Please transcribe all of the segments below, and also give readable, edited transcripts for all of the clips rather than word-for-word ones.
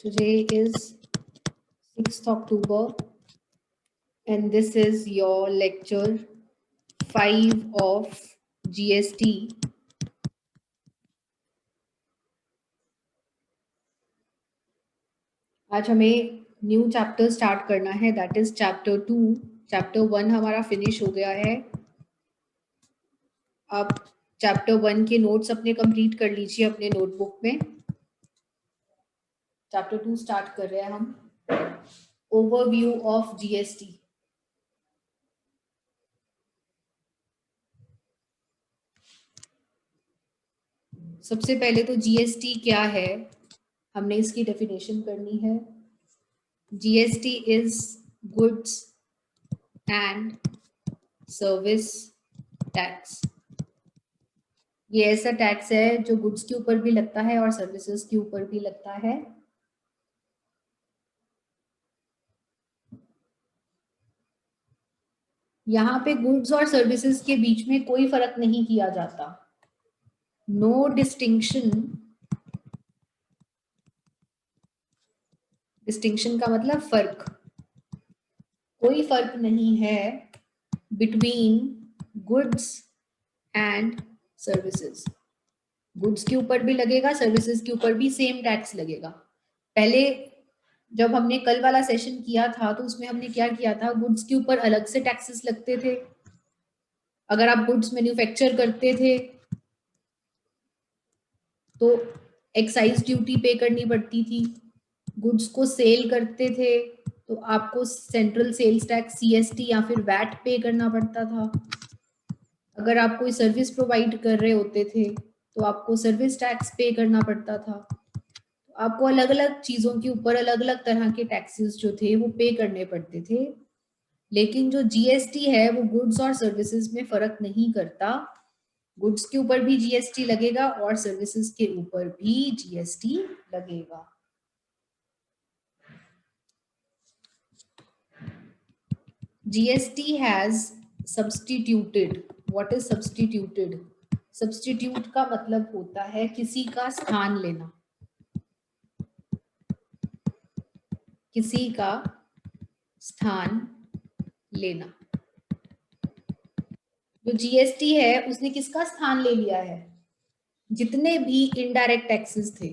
Today is 6th October and this is your lecture 5 of GST. आज हमें new chapter start करना है, that is chapter 2. Chapter 1 हमारा finish हो गया है. आप चैप्टर 1 के नोट्स अपने कंप्लीट कर लीजिए अपने नोटबुक में. चैप्टर 2 स्टार्ट कर रहे हैं हम. Overview of GST. सबसे पहले तो जीएसटी क्या है, हमने इसकी डेफिनेशन करनी है. GST is goods and service tax. ये ऐसा टैक्स है जो गुड्स के ऊपर भी लगता है और सर्विसेज के ऊपर भी लगता है. यहाँ पे गुड्स और सर्विसेज के बीच में कोई फर्क नहीं किया जाता. No distinction. डिस्टिंक्शन का मतलब फर्क. कोई फर्क नहीं है between goods and services. Goods के ऊपर भी लगेगा, सर्विसेज के ऊपर भी सेम टैक्स लगेगा. पहले जब हमने कल वाला सेशन किया था तो उसमें हमने क्या किया था, गुड्स के ऊपर अलग से टैक्सेस लगते थे. अगर आप गुड्स मैन्युफैक्चर करते थे तो एक्साइज ड्यूटी पे करनी पड़ती थी. गुड्स को सेल करते थे तो आपको सेंट्रल सेल्स टैक्स सीएसटी या फिर वैट पे करना पड़ता था. अगर आप कोई सर्विस प्रोवाइड कर रहे होते थे तो आपको सर्विस टैक्स पे करना पड़ता था. आपको अलग अलग चीजों के ऊपर अलग अलग तरह के टैक्सेस जो थे वो पे करने पड़ते थे. लेकिन जो जीएसटी है वो गुड्स और सर्विसेज में फर्क नहीं करता. गुड्स के ऊपर भी जीएसटी लगेगा और सर्विसेज के ऊपर भी जीएसटी लगेगा. GST has substituted. What is substituted? Substitute का मतलब होता है किसी का स्थान लेना. किसी का स्थान लेना. जो जीएसटी है उसने किसका स्थान ले लिया है? जितने भी इनडायरेक्ट टैक्सेस थे,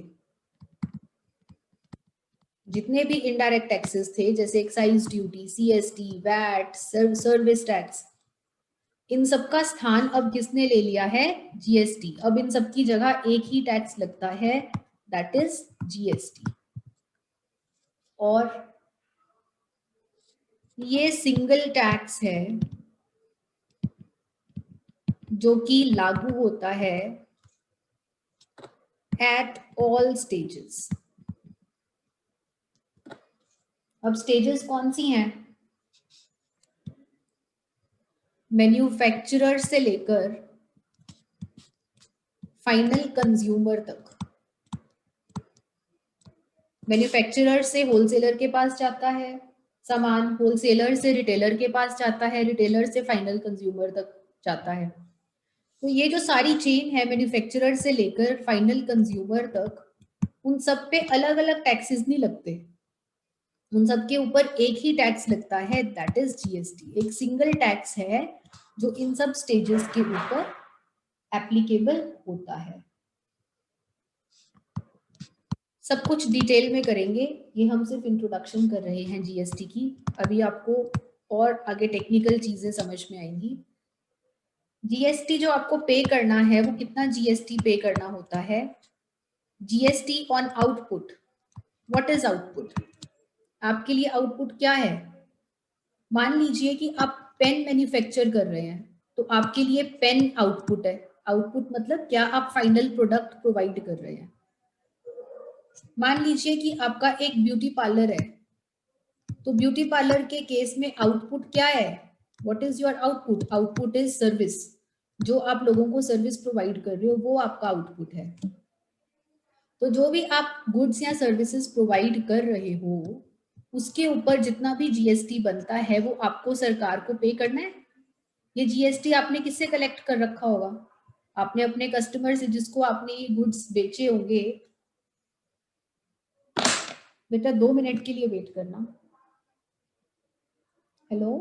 जितने भी इनडायरेक्ट टैक्सेस थे जैसे excise duty, CST, VAT, service tax, इन सब का स्थान अब किसने ले लिया है? जीएसटी. अब इन सब की जगह एक ही टैक्स लगता है, दैट इज जीएसटी. और ये सिंगल टैक्स है जो कि लागू होता है एट ऑल स्टेजेस. अब स्टेजेस कौन सी हैं? मैन्युफैक्चरर से लेकर फाइनल कंज्यूमर तक. मैन्युफैक्चरर से होलसेलर के पास जाता है सामान, होलसेलर से रिटेलर के पास जाता है, रिटेलर से फाइनल कंज्यूमर तक जाता है. तो ये जो सारी चेन है मैन्युफैक्चरर से लेकर फाइनल कंज्यूमर तक, उन सब पे अलग अलग टैक्सेस नहीं लगते. उन सब के ऊपर एक ही टैक्स लगता है, दैट इज जीएसटी. एक सिंगल टैक्स है जो इन सब स्टेजेस के ऊपर एप्लीकेबल होता है. सब कुछ डिटेल में करेंगे, ये हम सिर्फ इंट्रोडक्शन कर रहे हैं जीएसटी की. अभी आपको और आगे टेक्निकल चीजें समझ में आएंगी. जीएसटी जो आपको पे करना है वो कितना जीएसटी पे करना होता है? GST on output. What is output? आपके लिए आउटपुट क्या है? मान लीजिए कि आप पेन मैन्युफैक्चर कर रहे हैं तो आपके लिए पेन आउटपुट है. आउटपुट मतलब क्या आप फाइनल प्रोडक्ट प्रोवाइड कर रहे हैं. मान लीजिए कि आपका एक ब्यूटी पार्लर है तो ब्यूटी पार्लर के केस में आउटपुट क्या है? What is your output? Output is service. जो आप लोगों को सर्विस प्रोवाइड कर रहे हो वो आपका आउटपुट है. तो जो भी आप गुड्स या सर्विसेज प्रोवाइड कर रहे हो उसके ऊपर जितना भी जीएसटी बनता है वो आपको सरकार को पे करना है. ये जीएसटी आपने किससे कलेक्ट कर रखा होगा? आपने अपने कस्टमर से, जिसको आपने ये गुड्स बेचे होंगे. बेटा 2 मिनट के लिए वेट करना। हेलो,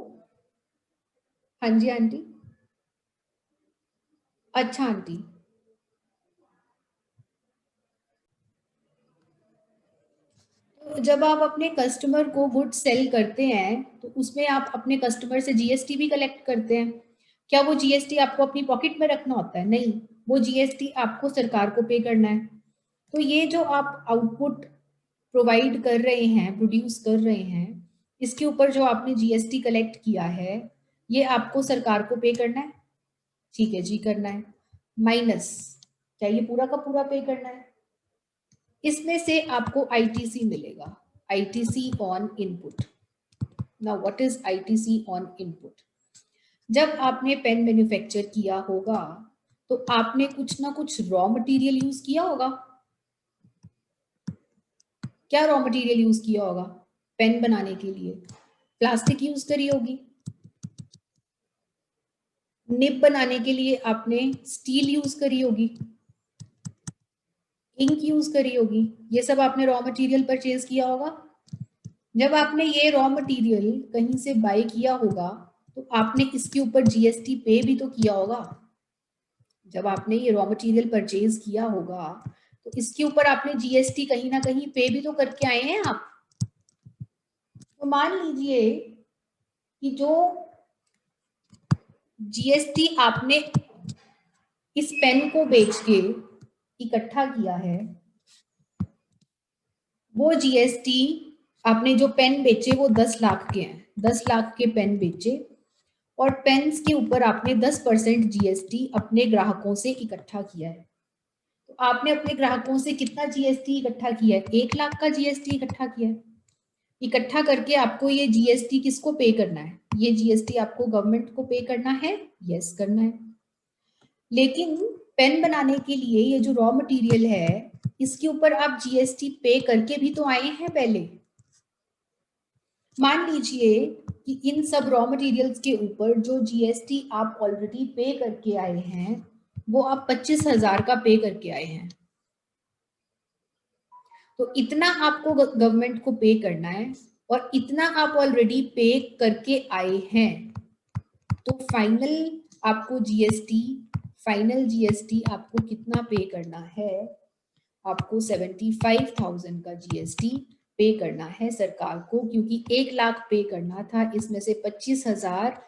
हाँ जी आंटी। अच्छा आंटी, तो जब आप अपने कस्टमर को गुड सेल करते हैं तो उसमें आप अपने कस्टमर से जीएसटी भी कलेक्ट करते हैं। क्या वो जीएसटी आपको अपनी पॉकेट में रखना होता है? नहीं, वो जीएसटी आपको सरकार को पे करना है। तो ये जो आप आउटपुट प्रोवाइड कर रहे हैं, प्रोड्यूस कर रहे हैं, इसके ऊपर जो आपने जीएसटी कलेक्ट किया है, ये आपको सरकार को पे करना है। ठीक है जी, करना है। माइनस, क्या ये पूरा का पूरा पे करना है? इसमें से आपको आईटीसी मिलेगा, ITC on input. Now what is ITC on input? जब आपने पेन मैन्युफैक्चर किया होगा तो आपने कुछ ना कुछ रॉ मटेरियल यूज किया होगा। क्या रॉ मटेरियल यूज किया होगा पेन बनाने के लिए? प्लास्टिक यूज करी होगी। निब बनाने के लिए आपने स्टील यूज करी होगी, इंक यूज करी होगी। ये सब आपने रॉ मटेरियल परचेज किया होगा। जब आपने ये रॉ मटेरियल कहीं से बाय किया होगा तो आपने इसके ऊपर जीएसटी पे भी तो किया होगा। जब आपने ये रॉ मटेरियल परचेज किया होगा तो इसके ऊपर आपने जीएसटी कहीं ना कहीं पे भी तो करके आए हैं आप। तो मान लीजिए कि जो जीएसटी आपने इस पेन को बेच के इकट्ठा किया है, वो जीएसटी आपने जो पेन बेचे वो 10 लाख के हैं, 10 लाख के पेन बेचे और पेन्स के ऊपर आपने 10% जीएसटी अपने ग्राहकों से इकट्ठा किया है। तो आपने अपने ग्राहकों से कितना जीएसटी इकट्ठा किया है? 1 लाख का जीएसटी इकट्ठा किया है। इकट्ठा करके आपको ये जीएसटी किसको पे करना है? ये जीएसटी आपको गवर्नमेंट को पे करना है। यस, करना है। लेकिन पेन बनाने के लिए ये जो रॉ मटेरियल है इसके ऊपर आप जीएसटी पे करके भी तो आए हैं पहले। मान लीजिए कि इन सब रॉ मटेरियल्स के ऊपर जो जीएसटी आप ऑलरेडी पे करके आए हैं वो आप 25,000 का पे करके आए हैं। तो इतना आपको गवर्नमेंट को पे करना है और इतना आप ऑलरेडी पे करके आए हैं। तो आपको जीएसटी फाइनल जीएसटी आपको कितना पे करना है? आपको 75,000 का जीएसटी पे करना है सरकार को, क्योंकि 1 लाख पे करना था, इसमें से 25,000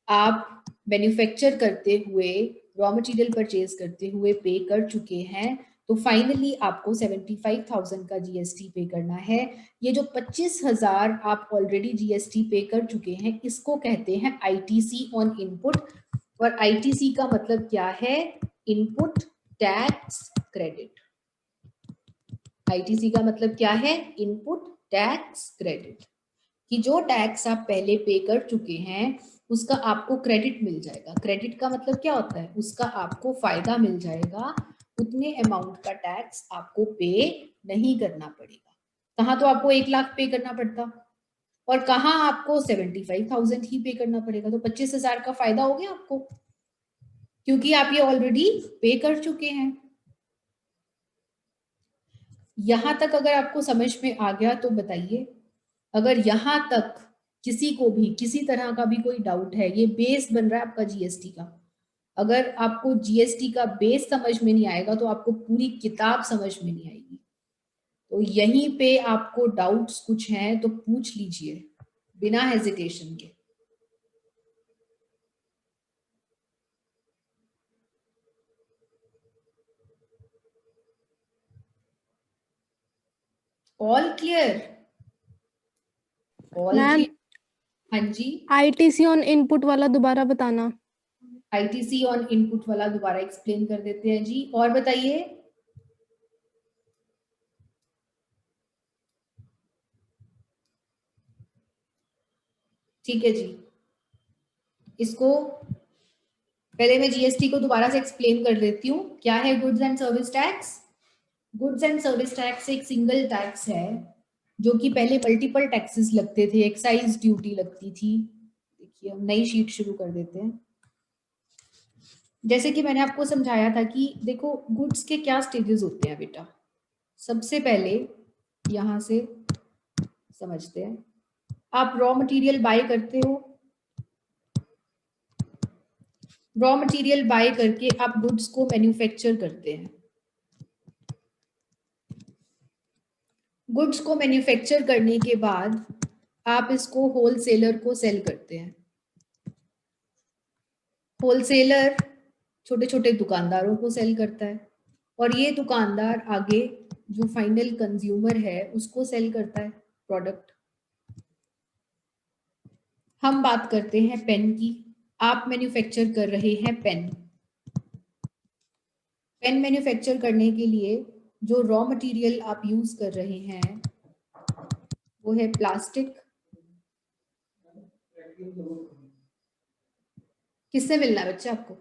आप मैन्युफैक्चर करते हुए, रॉ मटेरियल परचेज करते हुए पे कर चुके हैं। तो फाइनली आपको 75,000 का जीएसटी पे करना है। ये जो 25,000 आप ऑलरेडी जीएसटी पे कर चुके हैं इसको कहते हैं आईटीसी ऑन इनपुट। और आईटीसी का मतलब क्या है? Input tax credit. आईटीसी का मतलब क्या है? Input tax credit. कि जो टैक्स आप पहले पे कर चुके हैं उसका आपको क्रेडिट मिल जाएगा। क्रेडिट का मतलब क्या होता है? उसका आपको फायदा मिल जाएगा, उतने अमाउंट का टैक्स आपको पे नहीं करना पड़ेगा। कहाँ तो आपको 1 लाख पे करना पड़ता और कहाँ आपको 75,000 ही पे करना पड़ेगा। तो 25,000 का फायदा हो गया आपको, क्योंकि आप ये ऑलरेडी पे कर चुके हैं। यहां तक अगर आपको समझ में आ गया तो बताइए। अगर यहां तक किसी को भी किसी तरह का भी कोई डाउट है, ये बेस बन रहा है आपका जीएसटी का। अगर आपको जीएसटी का बेस समझ में नहीं आएगा तो आपको पूरी किताब समझ में नहीं आएगी। तो यहीं पे आपको डाउट्स कुछ हैं तो पूछ लीजिए बिना हेजिटेशन के। All clear? All ma'am, clear? हाँ जी। आईटीसी ऑन इनपुट वाला दोबारा बताना। आईटीसी ऑन इनपुट वाला दोबारा एक्सप्लेन कर देते हैं जी। और बताइए। ठीक है जी, इसको पहले मैं जीएसटी को दोबारा से एक्सप्लेन कर देती हूँ। क्या है goods and service tax? Goods and service tax एक सिंगल टैक्स है जो कि पहले मल्टीपल टैक्सेस लगते थे, एक्साइज ड्यूटी लगती थी। देखिए हम नई शीट शुरू कर देते हैं। जैसे कि मैंने आपको समझाया था कि देखो गुड्स के क्या स्टेजेस होते हैं बेटा। सबसे पहले यहाँ से समझते हैं। आप रॉ मटेरियल बाय करते हो, रॉ मटेरियल बाय करके आप गुड्स को मैन्युफैक्चर करते हैं। गुड्स को मैन्युफैक्चर करने के बाद आप इसको होलसेलर को सेल करते हैं। होलसेलर छोटे छोटे दुकानदारों को सेल करता है और ये दुकानदार आगे जो फाइनल कंज्यूमर है उसको सेल करता है प्रोडक्ट। हम बात करते हैं पेन की। आप मैन्युफैक्चर कर रहे हैं पेन। पेन मैन्युफैक्चर करने के लिए जो रॉ मटेरियल आप यूज कर रहे हैं वो है प्लास्टिक। किससे मिलना है बच्चे आपको?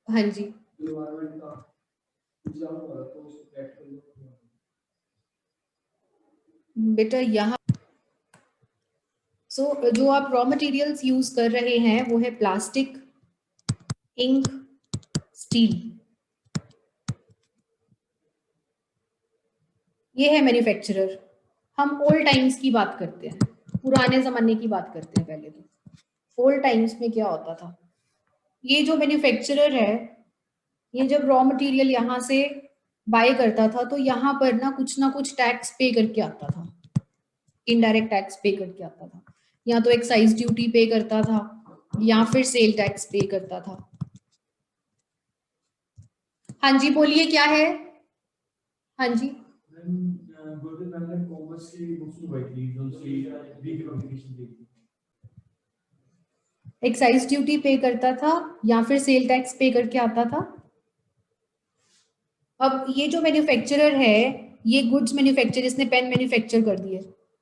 हाँ जी, बेटा यहाँ जो आप रॉ मटेरियल्स यूज कर रहे हैं वो है प्लास्टिक, इंक, स्टील। ये है मैन्युफैक्चरर। हम ओल्ड टाइम्स की बात करते हैं, पुराने जमाने की बात करते हैं। पहले तो ओल्ड टाइम्स में क्या होता था, ये जो मैन्युफैक्चरर है ये जब रॉ मटेरियल यहाँ से बाय करता था तो यहाँ पर ना कुछ टैक्स पे करके आता था, इनडायरेक्ट टैक्स पे करके आता था। या तो एक्साइज ड्यूटी पे करता था या फिर सेल टैक्स पे करता था। हाँ जी बोलिए क्या है? हाँ जी, एक्साइज ड्यूटी पे करता था या फिर सेल टैक्स पे करके आता था। अब ये जो मैन्युफैक्चरर है ये गुड्स मैन्युफैक्चर, इसने पेन मैन्युफैक्चर कर दिए।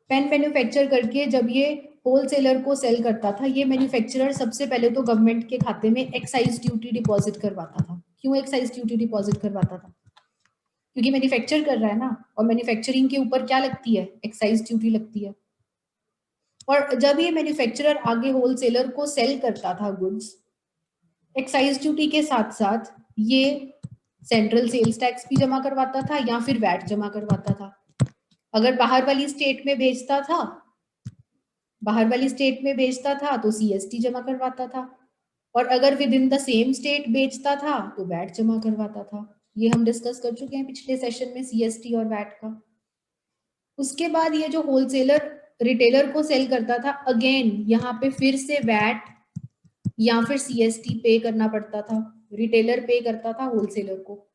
पेन मैन्युफैक्चर करके जब ये होलसेलर को सेल करता था, ये मैन्युफैक्चरर सबसे पहले तो गवर्नमेंट के खाते में एक्साइज ड्यूटी डिपॉजिट करवाता था। क्यों एक्साइज ड्यूटी डिपॉजिट करवाता था? क्योंकि मैन्युफैक्चर कर रहा है ना, और मैन्युफैक्चरिंग के ऊपर क्या लगती है? एक्साइज ड्यूटी लगती है। और जब ये मैन्युफैक्चरर आगे होलसेलर को सेल करता था गुड्स, एक्साइज ड्यूटी के साथ साथ ये सेंट्रल सेल्स टैक्स भी जमा करवाता था या फिर वैट जमा करवाता था। अगर बाहर वाली स्टेट में भेजता था, तो सीएसटी जमा करवाता था, और अगर with in the same state बेचता था तो वैट जमा करवाता था। ये हम डिस्कस कर चुके हैं पिछले सेशन में, सीएसटी और वैट का। उसके बाद ये जो होलसेलर रिटेलर को सेल करता था, अगेन यहाँ पे फिर से वैट या फिर सीएसटी पे करना पड़ता था। रिटेलर पे करता था होलसेलर को,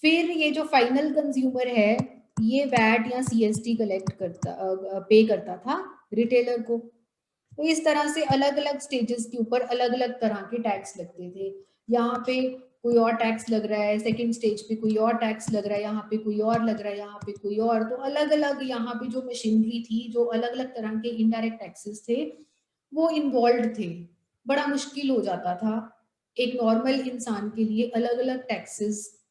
फिर ये जो फाइनल कंज्यूमर है ये वैट या सीएसटी कलेक्ट करता, पे करता था रिटेलर को। तो इस तरह से अलग अलग स्टेजेस के ऊपर अलग अलग तरह के टैक्स लगते थे। यहाँ पे कोई और टैक्स लग रहा है, सेकंड स्टेज पे कोई और टैक्स लग रहा है, यहाँ पे कोई और लग रहा है, यहाँ पे कोई और। तो अलग अलग यहाँ पे जो मशीनरी थी, जो अलग अलग तरह के इनडायरेक्ट टैक्सेस थे वो इन्वॉल्व थे। बड़ा मुश्किल हो जाता था एक नॉर्मल इंसान के लिए अलग अलग टैक्सेस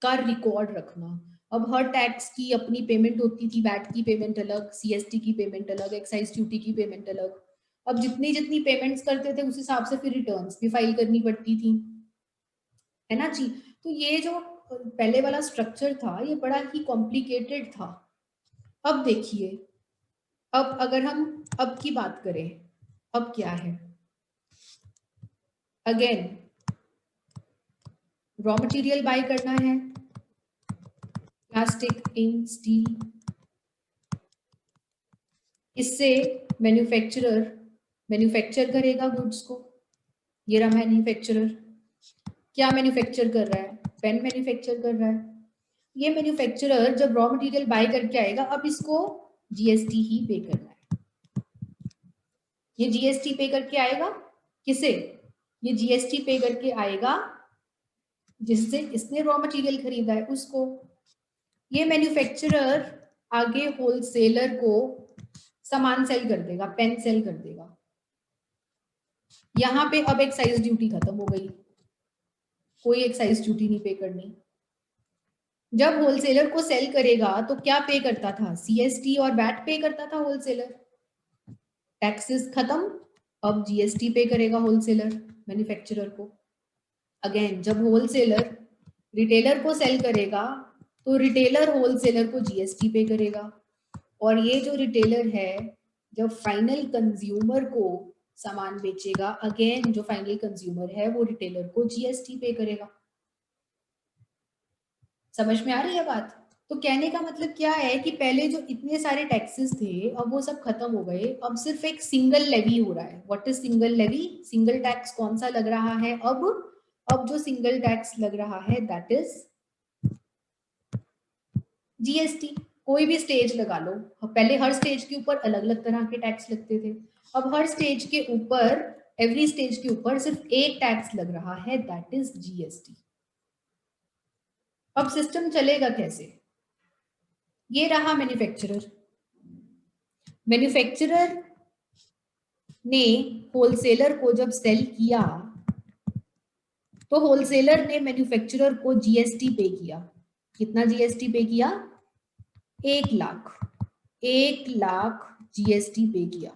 का रिकॉर्ड रखना। अब हर टैक्स की अपनी पेमेंट होती थी, वैट की पेमेंट अलग, सीएसटी की पेमेंट अलग, एक्साइज ड्यूटी की पेमेंट अलग। अब जितनी जितनी पेमेंट्स करते थे उस हिसाब से फिर रिटर्न्स भी फाइल करनी पड़ती थी, है ना जी। तो ये जो पहले वाला स्ट्रक्चर था ये बड़ा ही कॉम्प्लिकेटेड था। अब देखिए, अब अगर हम अब की बात करें, अब क्या है? अगेन रॉ मटेरियल बाय करना है, प्लास्टिक, इंक, स्टील। इससे मैन्युफैक्चरर मैन्युफैक्चर करेगा गुड्स को। ये रहा मैन्युफैक्चरर, क्या मैन्युफैक्चर कर रहा है? पेन मैन्युफैक्चर कर रहा है। ये मैन्युफैक्चरर जब रॉ मटेरियल बाय करके आएगा, अब इसको जीएसटी ही पे करना है। ये जीएसटी पे करके आएगा किसे? ये जीएसटी पे करके आएगा जिससे इसने रॉ मटेरियल खरीदा है उसको। ये मैन्युफैक्चरर आगे होलसेलर को सामान सेल कर देगा, पेन सेल कर देगा। यहाँ पे अब एक्साइज ड्यूटी खत्म हो गई, कोई एक्साइज ड्यूटी नहीं पे करनी। जब होलसेलर को सेल करेगा तो क्या पे करता था? सीएसटी और वैट पे करता था होलसेलर। टैक्सेस खत्म, अब जीएसटी पे करेगा होलसेलर मैन्युफैक्चरर को। अगेन जब होलसेलर रिटेलर को सेल करेगा तो रिटेलर होलसेलर को जीएसटी पे करेगा, और ये जो रिटेलर है जब फाइनल कंज्यूमर को सामान बेचेगा, अगेन जो फाइनल कंज्यूमर है वो रिटेलर को जीएसटी पे करेगा। समझ में आ रही है बात? तो कहने का मतलब क्या है कि पहले जो इतने सारे टैक्सेस थे अब वो सब खत्म हो गए, अब सिर्फ एक सिंगल लेवी हो रहा है। What is single levy? Single tax कौन सा लग रहा है अब जो सिंगल टैक्स लग रहा है दैट इज जीएसटी। कोई भी स्टेज लगा लो, पहले हर स्टेज के ऊपर अलग अलग तरह के टैक्स लगते थे, अब हर स्टेज के ऊपर, एवरी स्टेज के ऊपर सिर्फ एक टैक्स लग रहा है दैट इज जीएसटी। अब सिस्टम चलेगा कैसे? ये रहा मैन्युफैक्चरर। मैन्युफैक्चरर ने होलसेलर को जब सेल किया तो होलसेलर ने मैन्युफैक्चरर को जीएसटी पे किया। कितना जीएसटी पे किया? 1,00,000। 1,00,000 जीएसटी पे किया।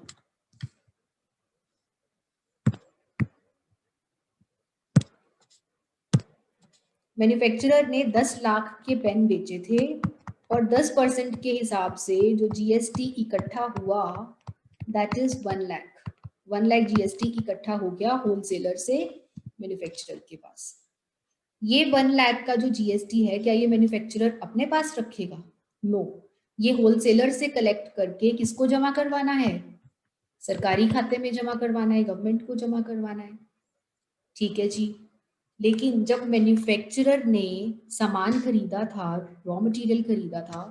मैन्युफैक्चरर ने 10 लाख के पेन बेचे थे और 10% के हिसाब से जो जीएसटी इकट्ठा हुआ दैट इज 1,00,000। 1,00,000 जीएसटी इकट्ठा हो गया होलसेलर से मैन्युफैक्चरर के पास। ये 1,00,000 का जो जीएसटी है क्या ये मैन्युफैक्चरर अपने पास रखेगा? नो, ये होलसेलर से कलेक्ट करके किसको जमा करवाना है? सरकारी खाते में जमा करवाना है, गवर्नमेंट को जमा करवाना है। ठीक है जी। लेकिन जब मैन्युफैक्चरर ने सामान खरीदा था, रॉ मटेरियल खरीदा था,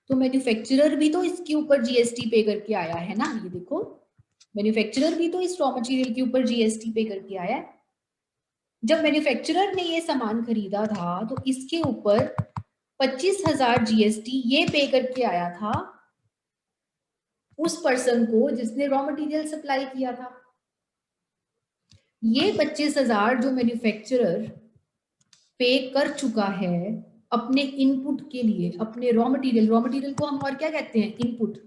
तो मैन्युफैक्चरर भी तो इसके ऊपर जीएसटी पे करके आया है ना। ये देखो, मैन्युफैक्चरर भी तो इस रॉ मटेरियल के ऊपर जीएसटी पे करके आया है। जब मैन्युफैक्चरर ने ये सामान खरीदा था तो इसके ऊपर 25,000 जीएसटी ये पे करके आया था उस पर्सन को जिसने रॉ मटेरियल सप्लाई किया था। ये 25,000 जो मैन्युफैक्चरर पे कर चुका है अपने इनपुट के लिए, अपने रॉ मटेरियल को हम और क्या कहते हैं? इनपुट।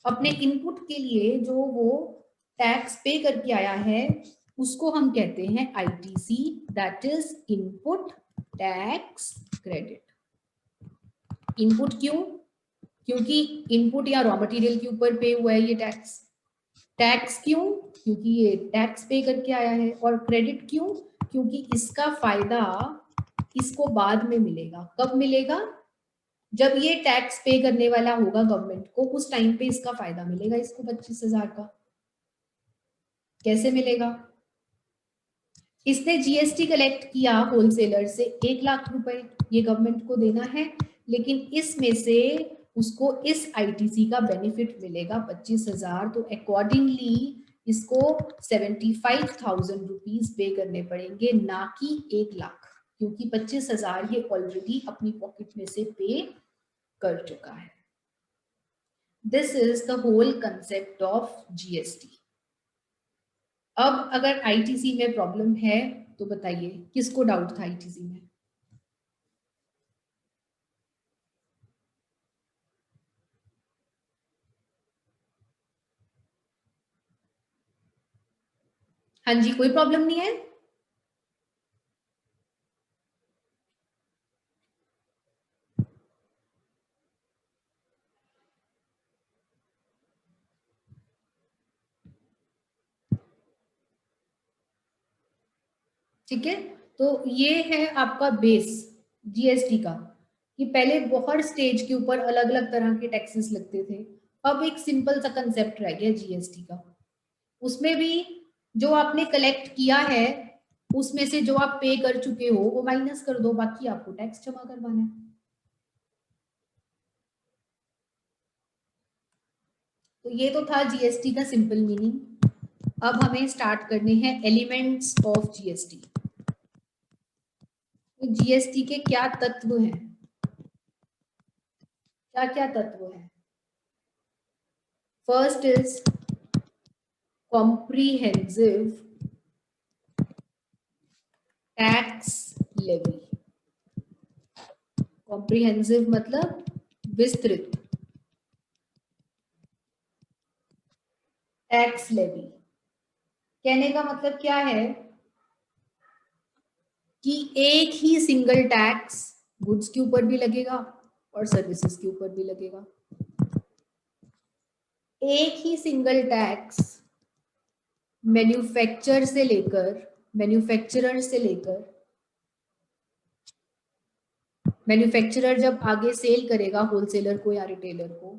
अपने इनपुट के लिए जो वो टैक्स पे करके आया है उसको हम कहते हैं ITC, that is input tax credit. Input क्यों? क्योंकि इनपुट या रॉ मटेरियल के ऊपर पे हुआ है ये टैक्स। टैक्स क्यों? क्योंकि ये टैक्स पे करके आया है। और क्रेडिट क्यों? क्योंकि इसका फायदा इसको बाद में मिलेगा। कब मिलेगा? जब ये टैक्स पे करने वाला होगा गवर्नमेंट को, उस टाइम पे इसका फायदा मिलेगा इसको 25,000 का। कैसे मिलेगा? इसने जीएसटी कलेक्ट किया होलसेलर से 1,00,000 रुपए, ये गवर्नमेंट को देना है, लेकिन इसमें से उसको इस आईटीसी का बेनिफिट मिलेगा 25,000। तो अकॉर्डिंगली इसको 75,000 रुपीज पे करने पड़ेंगे, ना कि 1,00,000, क्योंकि 25,000 ये ऑलरेडी अपनी पॉकेट में से पे कर चुका है। This is the whole concept of GST. अब अगर आईटीसी में प्रॉब्लम है तो बताइए किसको डाउट था आईटीसी में? हाँ जी, कोई प्रॉब्लम नहीं है? ठीक है, तो ये है आपका बेस जीएसटी का, कि पहले बहुत स्टेज के ऊपर अलग अलग तरह के टैक्सेस लगते थे, अब एक सिंपल सा कंसेप्ट रह गया जीएसटी का। उसमें भी जो आपने कलेक्ट किया है उसमें से जो आप पे कर चुके हो वो माइनस कर दो, बाकी आपको टैक्स जमा करवाना है। तो ये तो था जीएसटी का सिंपल मीनिंग। अब हमें स्टार्ट करने हैं एलिमेंट्स ऑफ जीएसटी। तो जीएसटी के क्या तत्व हैं? क्या क्या तत्व हैं? First is comprehensive tax levy. Comprehensive मतलब विस्तृत टैक्स लेवी। कहने का मतलब क्या है कि एक ही सिंगल टैक्स गुड्स के ऊपर भी लगेगा और सर्विसेज के ऊपर भी लगेगा। एक ही सिंगल टैक्स मैन्युफैक्चरर से लेकर मैन्युफैक्चरर जब आगे सेल करेगा होलसेलर को या रिटेलर को,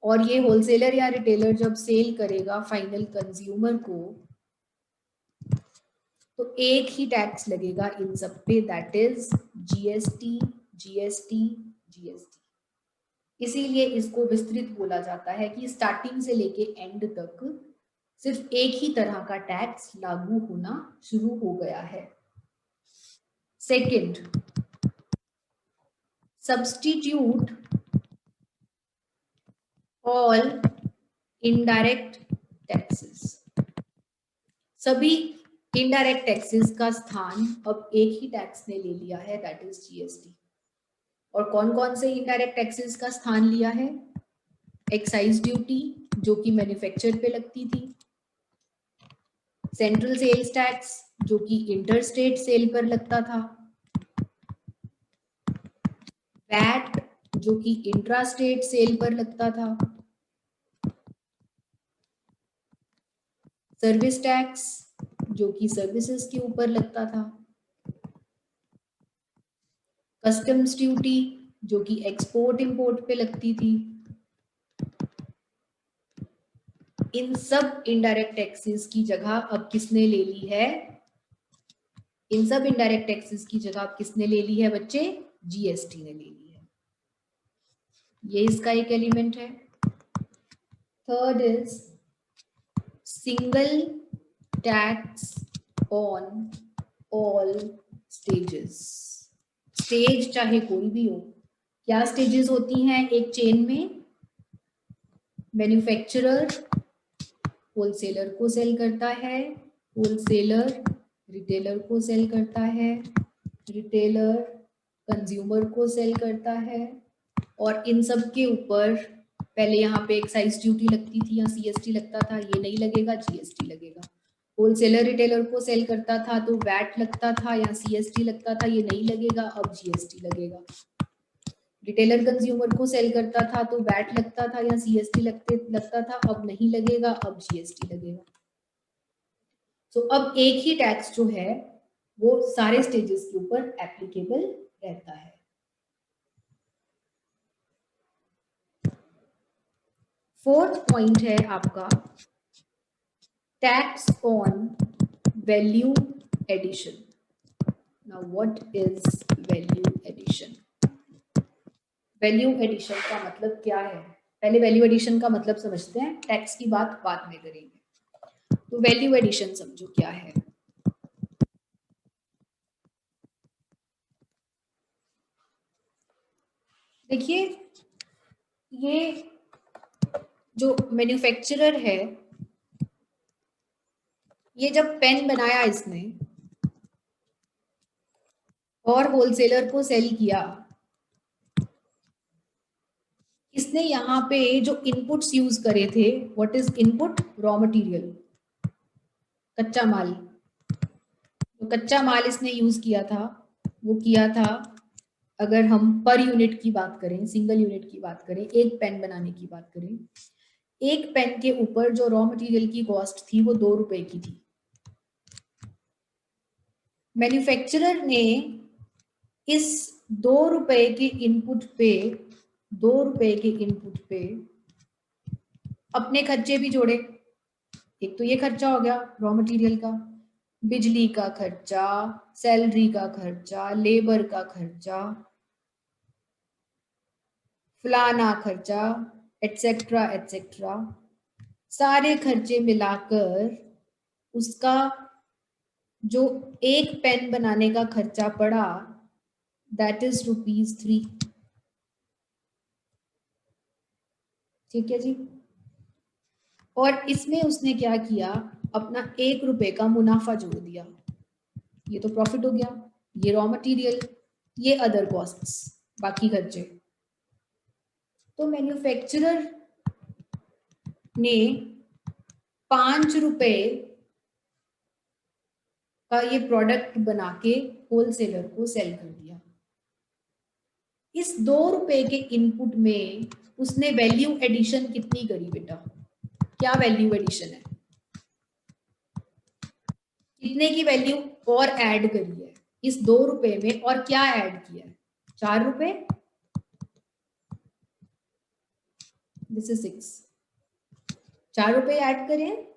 और ये होलसेलर या रिटेलर जब सेल करेगा फाइनल कंज्यूमर को, तो एक ही टैक्स लगेगा इन सब पे, that is GST, GST, GST. इसीलिए इसको विस्तृत बोला जाता है कि स्टार्टिंग से लेके एंड तक सिर्फ एक ही तरह का टैक्स लागू होना शुरू हो गया है। Second, substitute all indirect taxes. सभी इनडायरेक्ट टैक्सेस का स्थान अब एक ही टैक्स ने ले लिया है, दैट इज जीएसटी। और कौन कौन से इनडायरेक्ट टैक्सेस का स्थान लिया है? एक्साइज ड्यूटी जो कि मैन्युफैक्चर पे लगती थी, सेंट्रल सेल्स टैक्स जो कि इंटरस्टेट सेल पर लगता था, वैट जो कि इंट्रास्टेट सेल पर लगता था, सर्विस टैक्स जो कि सर्विसेज के ऊपर लगता था, कस्टम्स ड्यूटी जो कि एक्सपोर्ट इंपोर्ट पे लगती थी। इन सब इनडायरेक्ट टैक्सेस की जगह अब किसने ले ली है? इन सब इनडायरेक्ट टैक्सेस की जगह अब किसने ले ली है बच्चे? जीएसटी ने ले ली है। ये इसका एक एलिमेंट है। Third is single tax on all stages. Stage चाहे कोई भी हो, क्या स्टेजेस होती हैं एक चेन में? मैन्युफैक्चरर होलसेलर को सेल करता है, होलसेलर रिटेलर को सेल करता है, रिटेलर कंज्यूमर को सेल करता है, और इन सब के ऊपर पहले यहाँ पे एक्साइज ड्यूटी लगती थी या सीएसटी लगता था, ये नहीं लगेगा, जीएसटी लगेगा। होलसेलर रिटेलर को सेल करता था तो वैट लगता था या सीएसटी लगता था, ये नहीं लगेगा, अब जीएसटी लगेगा। रिटेलर कंज्यूमर को सेल करता था तो वैट लगता था या सीएसटी लगता था, अब नहीं लगेगा, अब जीएसटी लगेगा। तो अब एक ही टैक्स जो है वो सारे स्टेजेस के ऊपर एप्लीकेबल रहता है। फोर्थ पॉइंट है आपका tax on value addition. Now what is value addition? Value addition का मतलब क्या है? पहले वैल्यू एडिशन का मतलब समझते हैं, टैक्स की बात बाद में करेंगे। तो वैल्यू एडिशन समझो क्या है। देखिए, ये जो मैन्युफैक्चरर है, ये जब पेन बनाया इसने और होलसेलर को सेल किया, इसने यहाँ पे जो इनपुट्स यूज करे थे, what is input? Raw material, कच्चा माल। तो कच्चा माल इसने यूज किया था, वो किया था, अगर हम पर यूनिट की बात करें, सिंगल यूनिट की बात करें, एक पेन बनाने की बात करें, एक पेन के ऊपर जो रॉ मटेरियल की कॉस्ट थी वो 2 रुपए की थी। मैन्युफैक्चरर ने इस 2 रुपए के इनपुट पे 2 रुपए के इनपुट पे अपने खर्चे भी जोड़े। एक तो ये खर्चा हो गया रॉ मटेरियल का, बिजली का खर्चा, सैलरी का खर्चा, लेबर का खर्चा, फलाना खर्चा, एटसेट्रा एटसेट्रा, सारे खर्चे मिलाकर उसका जो एक पेन बनाने का खर्चा पड़ा, दैट इज ₹3। ठीक है जी। और इसमें उसने क्या किया? अपना 1 रुपए का मुनाफा जोड़ दिया। ये तो प्रॉफिट हो गया, ये रॉ मटेरियल, ये अदर कॉस्ट्स, बाकी खर्चे। तो मैन्युफैक्चरर ने 5 रुपए का ये प्रोडक्ट बना के होलसेलर को सेल कर दिया। इस 2 रुपए के इनपुट में उसने वैल्यू एडिशन कितनी करी बेटा? क्या वैल्यू एडिशन है? कितने की वैल्यू और ऐड करी है इस 2 रुपए में, और क्या ऐड किया है? 4 रुपए, दिस इज 6, 4 रुपए ऐड करें